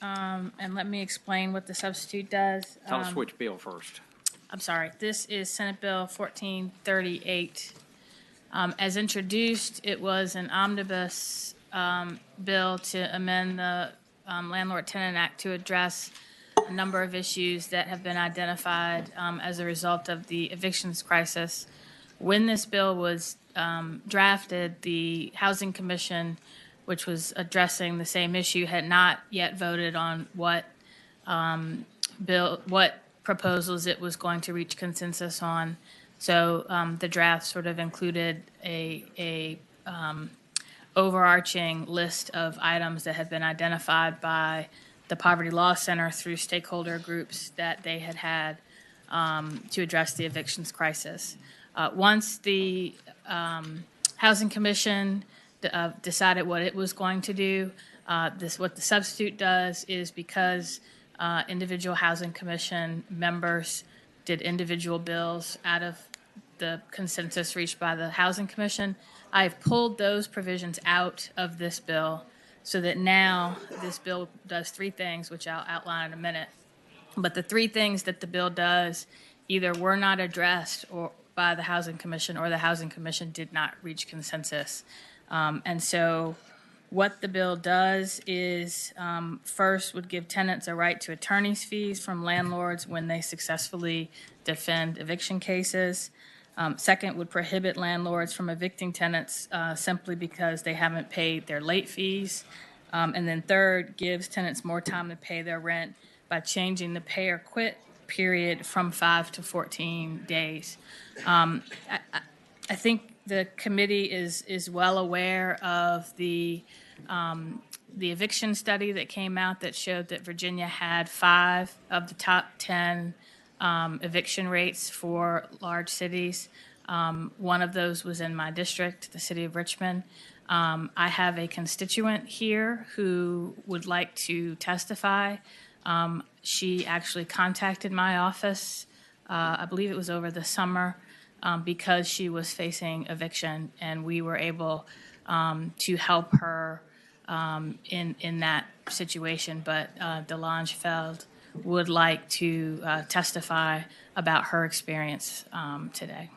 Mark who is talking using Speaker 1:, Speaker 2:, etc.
Speaker 1: and let me explain what the substitute does.
Speaker 2: Tell us which bill first.
Speaker 1: I'm sorry, this is Senate Bill 1438. As introduced, it was an omnibus bill to amend the Landlord Tenant Act to address a number of issues that have been identified as a result of the evictions crisis. When this bill was drafted, the Housing Commission, which was addressing the same issue, had not yet voted on what proposals it was going to reach consensus on. So the draft sort of included a overarching list of items that had been identified by the Poverty Law Center through stakeholder groups that they had to address the evictions crisis. Once the Housing Commission decided what it was going to do, what the substitute does is, because individual Housing Commission members did individual bills out of the consensus reached by the Housing Commission, I've pulled those provisions out of this bill so that now this bill does three things, which I'll outline in a minute. But the three things that the bill does either were not addressed by the Housing Commission, or the Housing Commission did not reach consensus. And so what the bill does is, first, would give tenants a right to attorney's fees from landlords when they successfully defend eviction cases. Second, would prohibit landlords from evicting tenants simply because they haven't paid their late fees. And then third, gives tenants more time to pay their rent by changing the pay or quit period from 5 to 14 days. I think the committee is well aware of the eviction study that came out that showed that Virginia had 5 of the top 10 eviction rates for large cities. One of those was in my district, the city of Richmond. I have a constituent here who would like to testify. She actually contacted my office, I believe it was over the summer, because she was facing eviction, and we were able to help her in that situation. But Delange Feld would like to testify about her experience today.